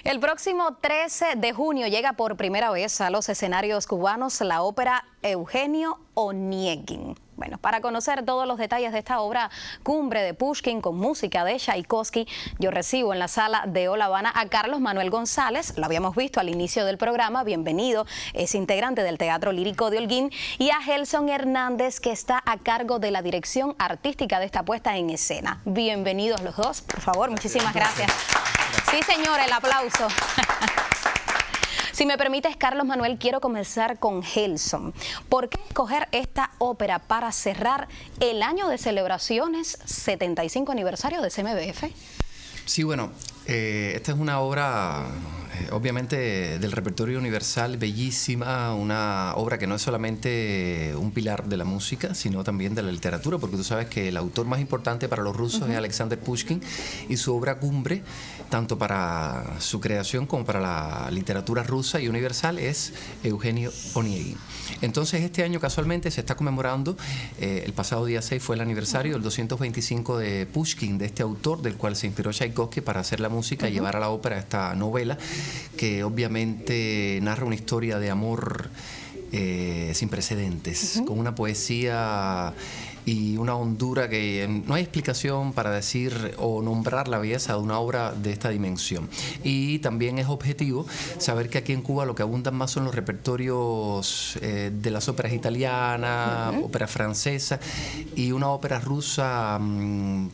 El próximo 13 de junio llega por primera vez a los escenarios cubanos la ópera Eugenio Onieguin. Bueno, para conocer todos los detalles de esta obra cumbre de Pushkin con música de Tchaikovsky, yo recibo en la sala de La Habana a Carlos Manuel González, lo habíamos visto al inicio del programa, bienvenido, es integrante del Teatro Lírico de Holguín, y a Gelson Hernández, que está a cargo de la dirección artística de esta puesta en escena. Bienvenidos los dos, por favor, muchísimas gracias. Sí, señor, el aplauso. Si me permites, Carlos Manuel, quiero comenzar con Gelson. ¿Por qué escoger esta ópera para cerrar el año de celebraciones 75 aniversario de CMBF? Sí, bueno, esta es una obra obviamente del repertorio universal, bellísima, una obra que no es solamente un pilar de la música, sino también de la literatura, porque tú sabes que el autor más importante para los rusos es Alexander Pushkin, y su obra cumbre, tanto para su creación como para la literatura rusa y universal, es Eugenio Onieguin. Entonces este año casualmente se está conmemorando, el pasado día 6 fue el aniversario del 225 de Pushkin, de este autor del cual se inspiró Tchaikovsky para hacer la música y llevar a la ópera esta novela, que obviamente narra una historia de amor sin precedentes, con una poesía y una hondura que no hay explicación para decir o nombrar la belleza de una obra de esta dimensión. Y también es objetivo saber que aquí en Cuba lo que abundan más son los repertorios de las óperas italianas, ópera francesa, y una ópera rusa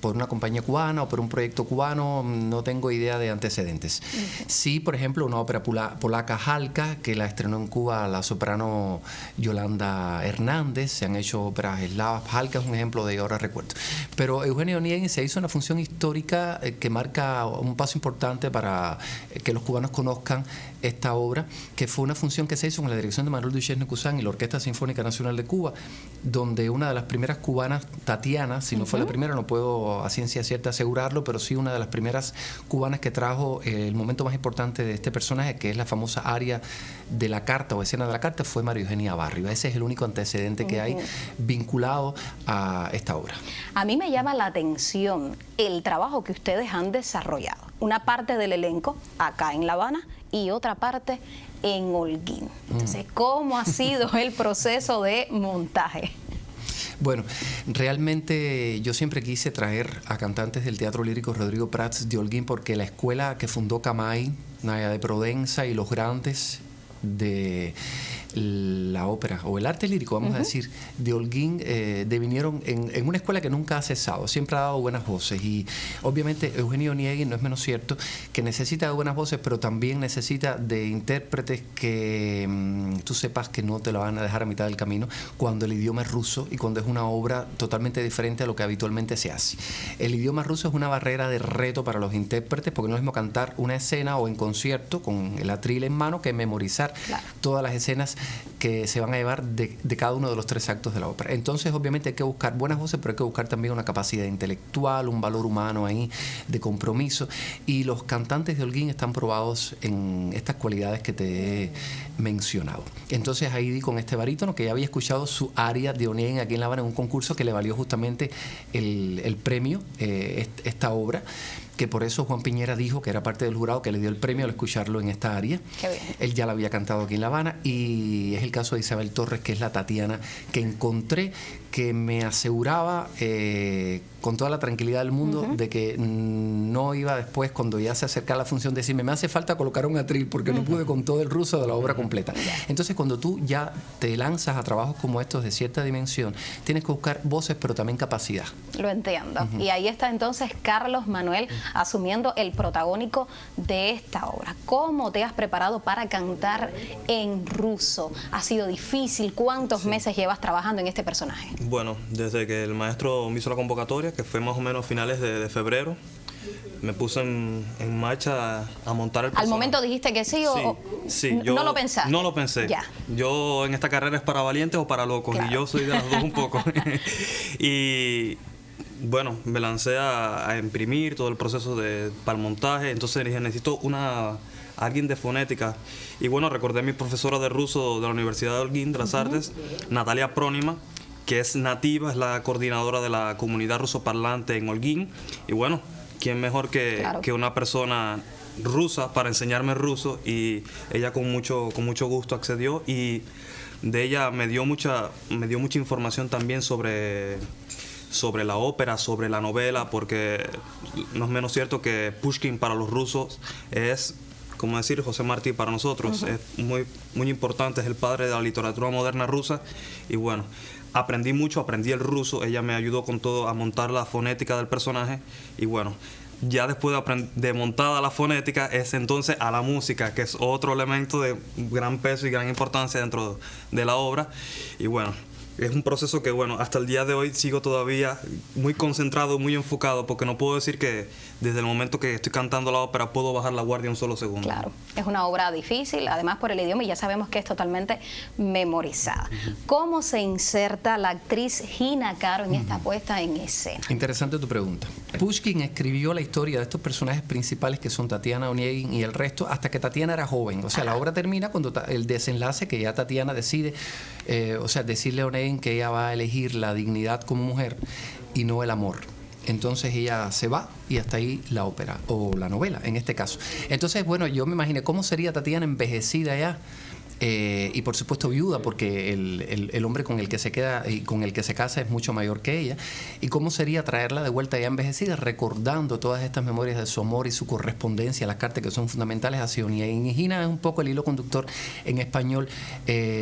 por una compañía cubana o por un proyecto cubano, no tengo idea de antecedentes. Sí, por ejemplo, una ópera polaca, Halka, que la estrenó en Cuba la soprano Yolanda Hernández. Se han hecho óperas eslavas. Halka es un ejemplo de ahora recuerdo. Pero Eugenio Onieguin se hizo una función histórica que marca un paso importante para que los cubanos conozcan esta obra, que fue una función que se hizo con la dirección de Manuel Duchesne Cousin y la Orquesta Sinfónica Nacional de Cuba, donde una de las primeras cubanas, Tatiana, si no fue la primera, no puedo a ciencia cierta asegurarlo, pero sí una de las primeras cubanas que trajo el momento más importante de este personaje, que es la famosa aria de la carta o escena de la carta, fue María Eugenia Barrio. Ese es el único antecedente que hay vinculado a esta obra. A mí me llama la atención el trabajo que ustedes han desarrollado. Una parte del elenco acá en La Habana y otra parte en Holguín. Entonces, ¿cómo ha sido el proceso de montaje? Bueno, realmente yo siempre quise traer a cantantes del Teatro Lírico Rodrigo Prats de Holguín, porque la escuela que fundó Camay, Naya de Provenza y los grandes de la ópera o el arte lírico, vamos a decir, de Holguín, devinieron en una escuela que nunca ha cesado, siempre ha dado buenas voces, y obviamente Eugenio Onieguin no es menos cierto que necesita de buenas voces, pero también necesita de intérpretes que tú sepas que no te lo van a dejar a mitad del camino cuando el idioma es ruso y cuando es una obra totalmente diferente a lo que habitualmente se hace. El idioma ruso es una barrera de reto para los intérpretes, porque no es lo mismo cantar una escena o en concierto con el atril en mano que memorizar todas las escenas que se van a llevar de cada uno de los 3 actos de la ópera. Entonces, obviamente hay que buscar buenas voces, pero hay que buscar también una capacidad intelectual, un valor humano ahí de compromiso, y los cantantes de Holguín están probados en estas cualidades que te he mencionado. Entonces ahí di con este barítono que ya había escuchado su aria de Onieguin aquí en La Habana en un concurso que le valió justamente el premio, esta obra, que por eso Juan Piñera dijo que era parte del jurado que le dio el premio al escucharlo en esta aria. Qué bien. Él ya la había cantado aquí en La Habana, y es el caso de Isabel Torres, que es la Tatiana que encontré, que me aseguraba con toda la tranquilidad del mundo de que no iba después, cuando ya se acercaba la función, decirme, me hace falta colocar un atril porque no pude con todo el ruso de la obra completa. Entonces, cuando tú ya te lanzas a trabajos como estos de cierta dimensión, tienes que buscar voces, pero también capacidad. Lo entiendo. Y ahí está entonces Carlos Manuel asumiendo el protagónico de esta obra. ¿Cómo te has preparado para cantar en ruso? ¿Ha sido difícil? ¿Cuántos meses llevas trabajando en este personaje? Bueno, desde que el maestro me hizo la convocatoria, que fue más o menos finales de febrero, me puse en marcha a montar el personaje. ¿Al momento dijiste que sí o sí, yo no lo pensaste? No lo pensé. Ya. Yo en esta carrera es para valientes o para locos, y yo soy de las dos un poco. Y bueno, me lancé a imprimir todo el proceso para el montaje. Entonces dije, necesito alguien de fonética. Y bueno, recordé a mi profesora de ruso de la Universidad de Holguín de las Artes, Natalia Prónima, que es nativa, es la coordinadora de la comunidad rusoparlante en Holguín. Y bueno, ¿quién mejor que una persona rusa para enseñarme ruso, y ella con mucho gusto accedió, y de ella me dio mucha información también sobre la ópera, sobre la novela, porque no es menos cierto que Pushkin para los rusos es, como decir, José Martí para nosotros. Es muy importante, es el padre de la literatura moderna rusa. Y bueno, aprendí el ruso, ella me ayudó con todo a montar la fonética del personaje, y bueno, ya después de montada la fonética es entonces a la música, que es otro elemento de gran peso y gran importancia dentro de la obra. Y bueno, es un proceso que, bueno, hasta el día de hoy sigo todavía muy concentrado, muy enfocado, porque no puedo decir que desde el momento que estoy cantando la ópera puedo bajar la guardia un solo segundo. Claro, es una obra difícil, además por el idioma, y ya sabemos que es totalmente memorizada. ¿Cómo se inserta la actriz Gina Caro en esta puesta en escena? Interesante tu pregunta. Pushkin escribió la historia de estos personajes principales, que son Tatiana, Oniegin y el resto, hasta que Tatiana era joven. O sea, la obra termina cuando el desenlace, que ya Tatiana decide, decirle a Oniegin que ella va a elegir la dignidad como mujer y no el amor. Entonces ella se va, y hasta ahí la ópera, o la novela en este caso. Entonces, bueno, yo me imaginé cómo sería Tatiana envejecida ya, y por supuesto viuda, porque el hombre con el que se queda y con el que se casa es mucho mayor que ella, y cómo sería traerla de vuelta ya envejecida, recordando todas estas memorias de su amor y su correspondencia, las cartas que son fundamentales hacia Oniegin. Y Gina es un poco el hilo conductor en español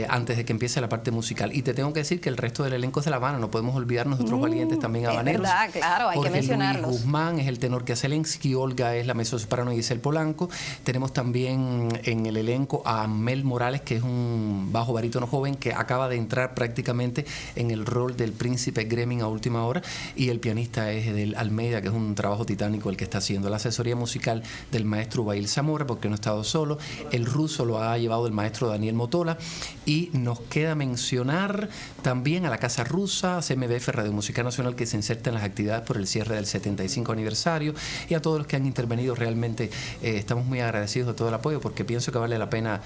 antes de que empiece la parte musical. Y te tengo que decir que el resto del elenco es de La Habana, no podemos olvidarnos de otros valientes también habaneros. Es verdad, claro, hay que mencionarlos. Luis Guzmán es el tenor que hace Zelensky, Olga es la mezzosoprano y Giselle Polanco. Tenemos también en el elenco a Mel Morales, que es un bajo barítono joven que acaba de entrar prácticamente en el rol del príncipe Gremlin a última hora, y el pianista es Edel Almeida, que es un trabajo titánico el que está haciendo. La asesoría musical del maestro Bail Zamora, porque no ha estado solo. El ruso lo ha llevado el maestro Daniel Motola, y nos queda mencionar también a la Casa Rusa, a CMBF Radio Música Nacional, que se inserta en las actividades por el cierre del 75 aniversario, y a todos los que han intervenido. Realmente estamos muy agradecidos de todo el apoyo, porque pienso que vale la pena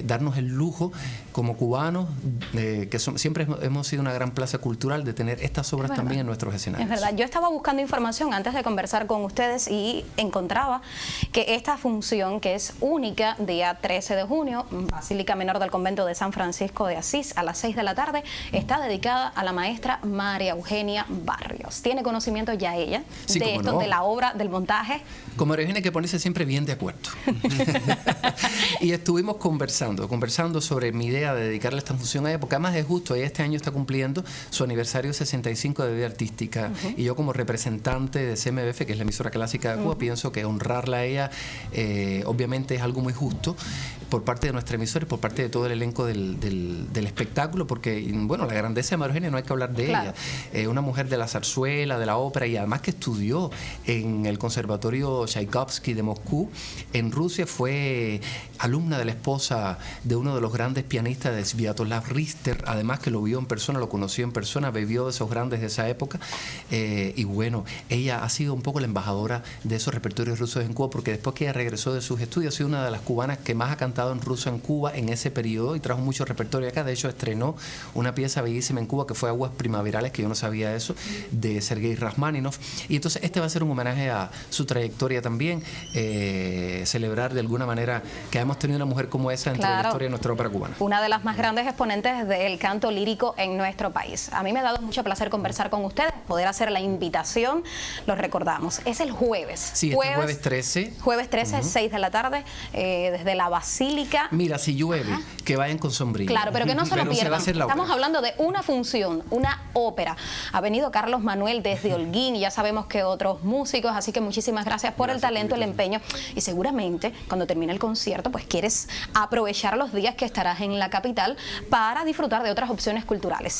darnos el lujo como cubanos, que siempre hemos sido una gran plaza cultural, de tener estas obras también en nuestros escenarios. Es verdad, yo estaba buscando información antes de conversar con ustedes y encontraba que esta función, que es única, día 13 de junio, Basílica Menor del Convento de San Francisco de Asís, a las 6 de la tarde, está dedicada a la maestra María Eugenia Barrios. ¿Tiene conocimiento ya ella de esto, no, de la obra, del montaje? Como María Eugenia, hay que ponerse siempre bien de acuerdo. Y estuvimos conversando sobre mi idea de dedicarle esta función a ella, porque además es justo, ella este año está cumpliendo su aniversario 65 de vida artística, y yo como representante de CMBF, que es la emisora clásica de Cuba, pienso que honrarla a ella obviamente es algo muy justo por parte de nuestra emisora y por parte de todo el elenco del espectáculo, porque bueno, la grandeza de María Eugenia no hay que hablar de ella. Una mujer de la zarzuela, de la ópera, y además que estudió en el Conservatorio Tchaikovsky de Moscú. En Rusia fue alumna de la esposa de uno de los grandes pianistas, de Sviatoslav Richter, además que lo vio en persona, lo conoció en persona, bebió de esos grandes de esa época, y bueno, ella ha sido un poco la embajadora de esos repertorios rusos en Cuba, porque después que ella regresó de sus estudios, ha sido una de las cubanas que más ha cantado en ruso en Cuba en ese periodo, y trajo mucho repertorio acá. De hecho, estrenó una pieza bellísima en Cuba que fue Aguas Primaverales, que yo no sabía eso, de Sergei Rachmaninoff. Y entonces este va a ser un homenaje a su trayectoria también, celebrar de alguna manera que hemos tenido una mujer como esa dentro de la historia de nuestra ópera cubana. Una de las más grandes exponentes del canto lírico en nuestro país. A mí me ha dado mucho placer conversar con ustedes, poder hacer la invitación. Lo recordamos, es el jueves. Sí, jueves 13. Jueves 13, 6 de la tarde, desde la Basílica. Mira, si llueve, que vayan con sombrilla. Claro, pero que no se lo pierdan. Estamos hablando de una función, una ópera. Ha venido Carlos Manuel desde Holguín, y ya sabemos que otros músicos, así que muchísimas gracias por el talento, el empeño, y seguramente cuando termine el concierto, pues quieres aprovechar los días que estarás en la capital para disfrutar de otras opciones culturales.